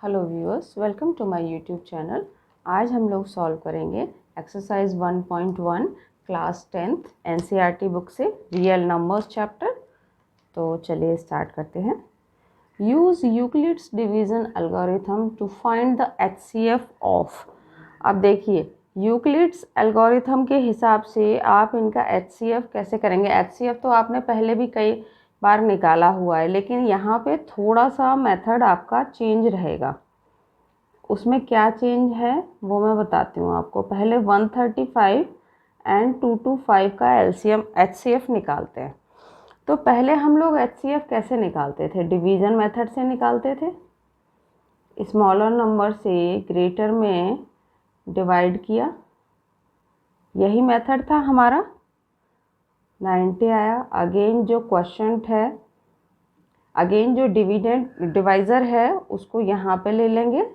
Hello viewers, welcome to my YouTube channel. आज हम लोग सॉल्व करेंगे exercise 1.1 class 10th NCERT book से रियल नंबर्स चैप्टर। तो चलिए स्टार्ट करते हैं। Use Euclid's division algorithm to find the HCF of. अब देखिए, यूक्लिड्स एल्गोरिथम के हिसाब से आप इनका एचसीएफ कैसे करेंगे। एचसीएफ तो आपने पहले भी कई बार निकाला हुआ है, लेकिन यहाँ पे थोड़ा सा मेथड आपका चेंज रहेगा। उसमें क्या चेंज है वो मैं बताती हूँ आपको। पहले 135 एंड 225 का एलसीएम एचसीएफ निकालते हैं। तो पहले हम लोग एचसीएफ कैसे निकालते थे? डिवीज़न मेथड से निकालते थे। स्मॉलर नंबर से ग्रेटर में डिवाइड किया, यही मेथड था हमारा। 90 आया। अगेन जो क्वोशंट है, अगेन जो डिवाइज़र है उसको यहाँ पे ले लेंगे।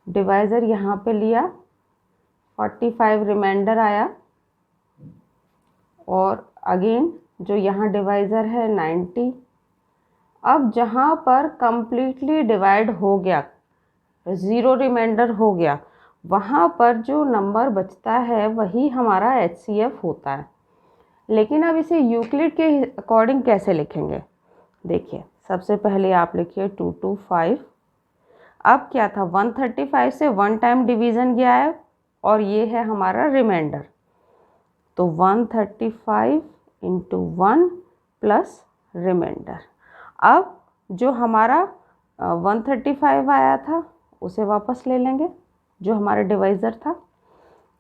डिवाइज़र यहाँ पे लिया, 45 रिमाइंडर आया। और अगेन जो यहाँ डिवाइज़र है 90। अब जहाँ पर कंप्लीटली डिवाइड हो गया, 0 रिमाइंडर हो गया, वहाँ पर जो नंबर बचता है वही हमारा एचसीएफ होता है। लेकिन अब इसे यूक्लिड के अकॉर्डिंग कैसे लिखेंगे? देखिए, सबसे पहले आप लिखिए 225। अब क्या था, 135 से 1 टाइम डिवीज़न गया है और ये है हमारा रिमाइंडर। तो 135 इंटू 1 प्लस रिमाइंडर। अब जो हमारा 135 आया था उसे वापस ले लेंगे, जो हमारा डिवाइज़र था।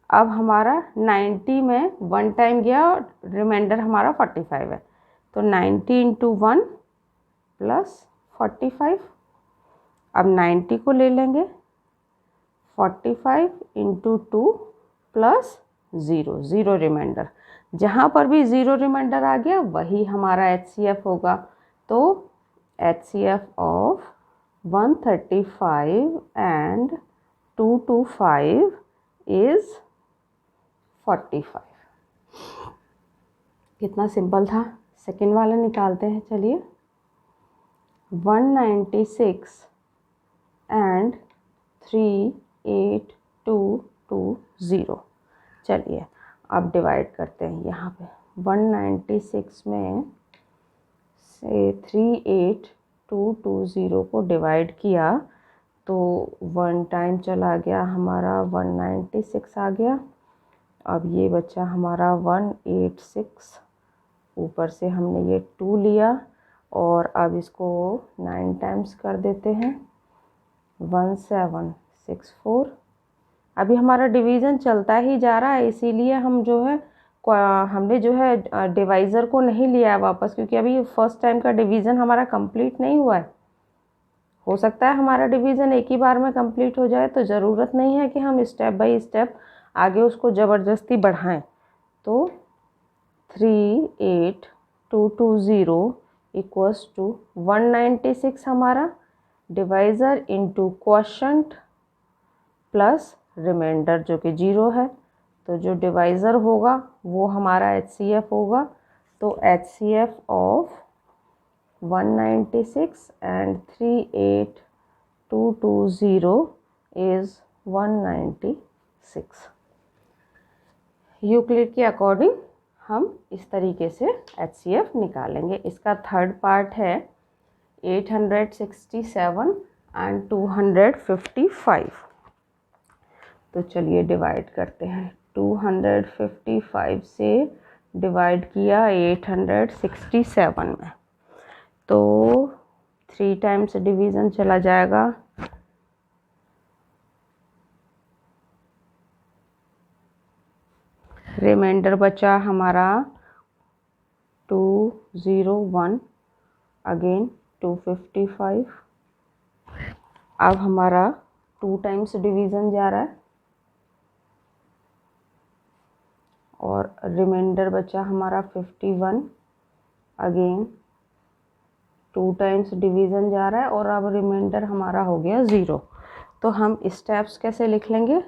अब हमारा 90 में 1 टाइम गया और रिमाइंडर हमारा 45 है। तो 90 इंटू 1 प्लस 45। अब 90 को ले लेंगे, 45 इंटू 2 प्लस 0 रिमाइंडर। जहाँ पर भी 0 रिमाइंडर आ गया वही हमारा एचसीएफ होगा। तो एचसीएफ ऑफ 135 एंड 225 इज़ 45। कितना सिंपल था। सेकेंड वाला निकालते हैं। चलिए, 196 एंड 38220। चलिए अब डिवाइड करते हैं। यहाँ पे 196 में से 38220 को डिवाइड किया तो 1 टाइम चला गया, हमारा 196 आ गया। अब ये बचा हमारा 186। ऊपर से हमने ये 2 लिया और अब इसको 9 टाइम्स कर देते हैं, 1764। अभी हमारा डिवीज़न चलता ही जा रहा है, इसीलिए हम जो है हमने जो है डिवाइज़र को नहीं लिया है वापस, क्योंकि अभी फर्स्ट टाइम का डिवीज़न हमारा कंप्लीट नहीं हुआ है। हो सकता है हमारा डिवीज़न एक ही बार में कंप्लीट हो जाए, तो ज़रूरत नहीं है कि हम स्टेप बाय स्टेप आगे उसको ज़बरदस्ती बढ़ाएं। तो 38220 इक्वल्स टू 196 हमारा divisor into quotient plus remainder जो कि 0 है। तो जो डिवाइज़र होगा वो हमारा एचसीएफ होगा। तो HCF of 196 and 38220 is 196। Euclid के अकॉर्डिंग हम इस तरीके से एचसीएफ निकालेंगे। इसका थर्ड पार्ट है 867 एंड 255। तो चलिए डिवाइड करते हैं। 255 से डिवाइड किया 867 में, तो 3 टाइम्स डिवीज़न चला जाएगा। रिमाइंडर बचा हमारा 201, अगेन 255। अब हमारा 2 टाइम्स डिवीज़न जा रहा है और रिमाइंडर बचा हमारा 51, अगेन 2 टाइम्स डिवीज़न जा रहा है और अब रिमाइंडर हमारा हो गया 0। तो हम स्टेप्स कैसे लिख लेंगे?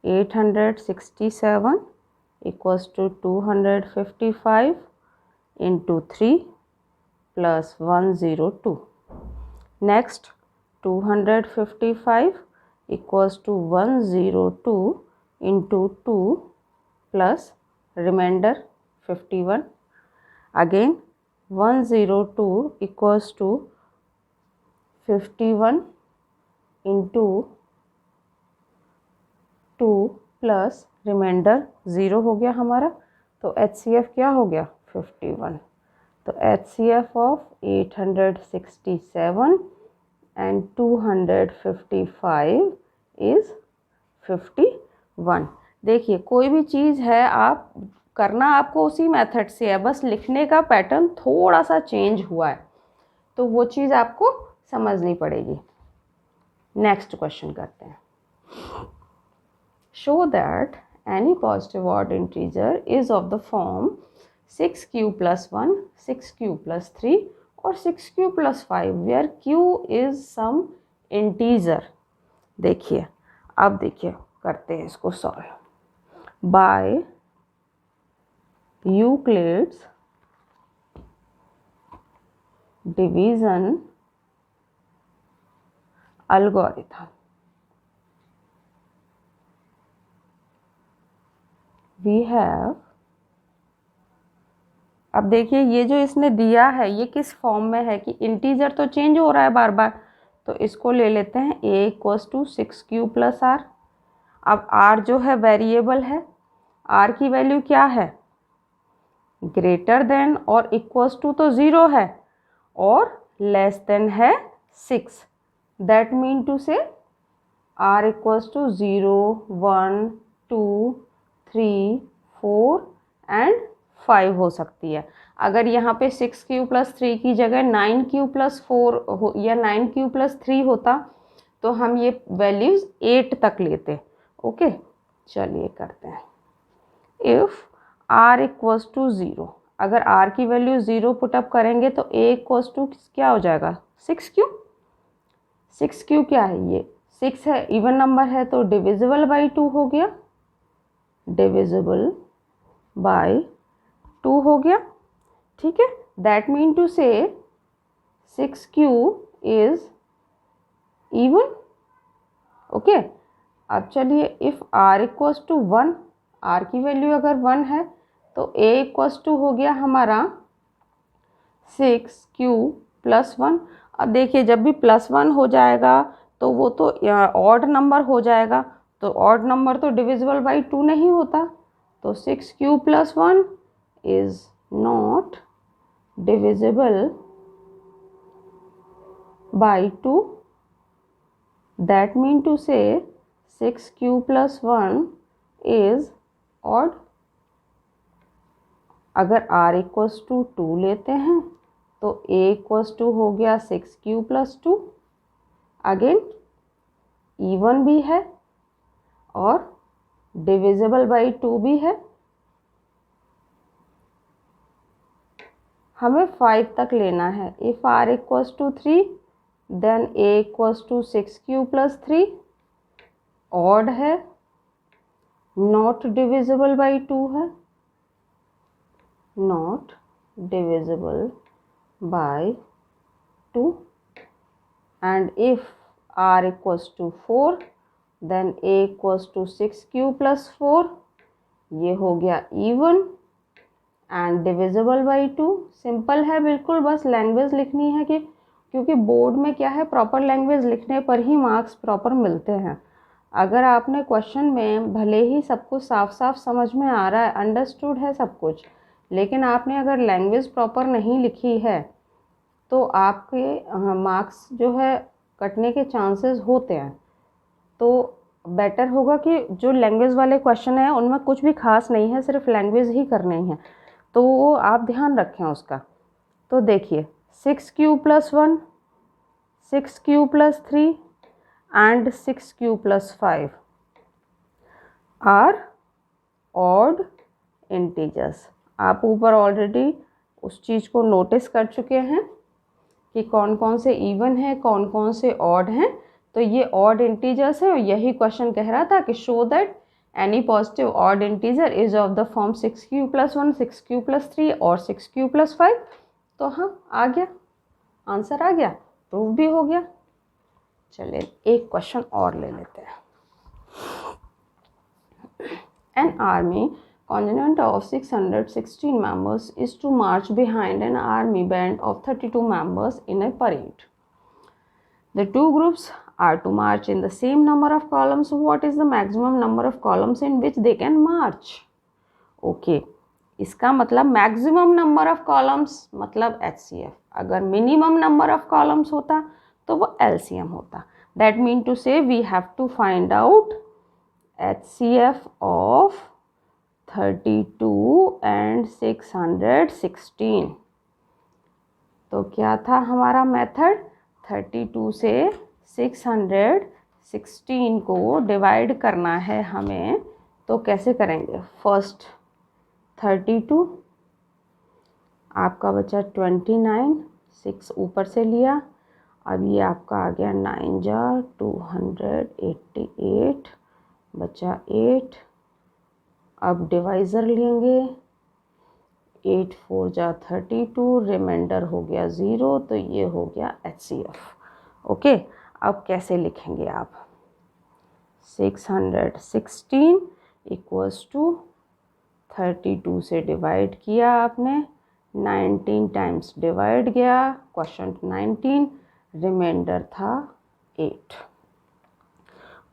867 equals to 255 into 3 plus 102। Next 255 equals to 102 into 2 plus remainder 51. Again 102 equals to 51 into 2 plus remainder 0 हो गया हमारा, तो HCF क्या हो गया 51. तो HCF ऑफ 867 एंड 255 इज़ 51. देखिए कोई भी चीज़ है आप करना आपको उसी मेथड से है, बस लिखने का पैटर्न थोड़ा सा चेंज हुआ है, तो वो चीज़ आपको समझनी पड़ेगी. नेक्स्ट क्वेश्चन करते हैं. Show that any positive odd integer is of the form 6q plus 1, 6q plus 3 or 6q plus 5 where q is some integer. देखिए अब देखिए करते हैं इसको solve by Euclid's division algorithm. We have, अब देखिए ये जो इसने दिया है ये किस फॉर्म में है कि इंटीजर तो चेंज हो रहा है बार बार, तो इसको ले लेते हैं a equals to 6q plus r. अब r जो है वेरिएबल है, r की वैल्यू क्या है, ग्रेटर देन और इक्वल्स टू तो 0 है और लेस देन है 6. दैट मीन टू से r इक्वल्स टू 0, 1, 2, 3, 4 एंड 5 हो सकती है. अगर यहाँ पे 6q प्लस 3 की जगह 9q प्लस 4 या 9q प्लस 3 होता तो हम ये वैल्यूज़ 8 तक लेते. ओके चलिए करते हैं. इफ़ r इक्वल्स टू 0, अगर r की वैल्यू 0 पुटअप करेंगे तो a इक्वल्स टू क्या हो जाएगा 6q. 6q क्या है, ये 6 है, इवन नंबर है तो डिविजिबल बाई 2 हो गया, डिविजिबल बाय 2 हो गया. ठीक है, that mean to say 6q is even. Okay अब चलिए if r equals to 1, r की वैल्यू अगर 1 है तो a इक्वल्स टू हो गया हमारा 6q प्लस 1. अब देखिए जब भी प्लस 1 हो जाएगा तो वो तो ऑड नंबर हो जाएगा, तो ऑड नंबर तो डिविजिबल बाई 2 नहीं होता, तो 6q plus 1 is not divisible by 2. That mean to say 6q plus 1 is odd. अगर r इक्वल्स टू 2 लेते हैं तो a इक्वल्स टू हो गया 6q प्लस 2. अगेन इवन भी है और डिविजिबल बाई 2 भी है. हमें 5 तक लेना है. If r equals to 3 then a equals to 6q plus 3, odd है, नॉट डिविजिबल बाई 2 है, not divisible by 2. and if r equals to 4 then a equals to 6q plus 4, ये हो गया even and divisible by 2. Simple है बिल्कुल, बस language लिखनी है कि क्योंकि बोर्ड में क्या है प्रॉपर लैंग्वेज लिखने पर ही मार्क्स प्रॉपर मिलते हैं. अगर आपने क्वेश्चन में भले ही सब कुछ साफ साफ समझ में आ रहा है, अंडरस्टूड है सब कुछ, लेकिन आपने अगर लैंग्वेज प्रॉपर नहीं लिखी है तो आपके मार्क्स जो है कटने के चांसेस होते हैं. तो बेटर होगा कि जो लैंग्वेज वाले क्वेश्चन हैं उनमें कुछ भी खास नहीं है, सिर्फ लैंग्वेज ही करनी है, तो वो आप ध्यान रखें उसका. तो देखिए 6q plus 1, 6q plus 3 and 6q plus 5 are odd integers. आप ऊपर ऑलरेडी उस चीज़ को नोटिस कर चुके हैं कि कौन कौन से इवन है, कौन कौन से ऑड हैं. तो ये ऑड इंटीजर्स है और यही क्वेश्चन कह रहा था कि show that any positive odd integer is of the form 6q plus 1, 6q plus 3 और 6q प्लस 5. तो हाँ आ गया, आंसर आ गया, प्रूव भी हो गया. चलिए एक क्वेश्चन और ले लेते हैं। An army contingent of 616 members is to march behind an army band of 32 members in a parade. The two groups are to march in the same number of columns. What is the maximum number of columns in which they can march? Okay, इसका मतलब maximum number of columns मतलब HCF, अगर minimum number of columns होता तो वो LCM होता। That mean to say we have to find out HCF of 32 and 616। तो क्या था हमारा मेथड, 32 से 616 को डिवाइड करना है हमें। तो कैसे करेंगे, फर्स्ट 32 आपका बचा 29, 6 ऊपर से लिया, अब ये आपका आ गया 9 जा 288 बचा 8। अब डिवाइज़र लेंगे, 8 4 जा 32, रिमाइंडर हो गया 0, तो ये हो गया HCF। ओके, अब कैसे लिखेंगे आप, 616 इक्वल्स टू 32 से डिवाइड किया आपने, 19 टाइम्स डिवाइड गया, क्वेश्चन 19, रिमाइंडर था 8।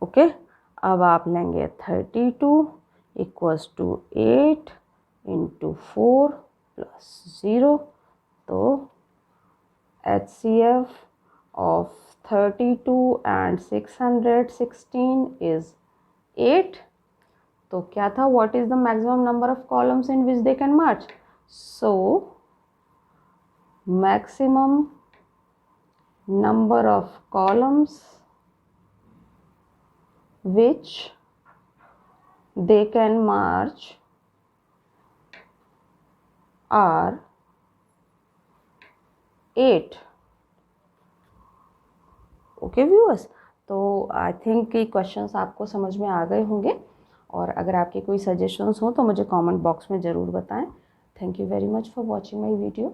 ओके, अब आप लेंगे 32 इक्वल्स टू 8 इंटू 4 प्लस 0, तो HCF of 32 and 616 is 8। तो क्या था, what is the maximum number of columns in which they can march? So maximum number of columns which they can march are 8। Okay viewers, तो I think ये questions आपको समझ में आ गए होंगे, और अगर आपके कोई सजेशंस हो तो मुझे कमेंट बॉक्स में ज़रूर बताएं। Thank you very much for watching my video.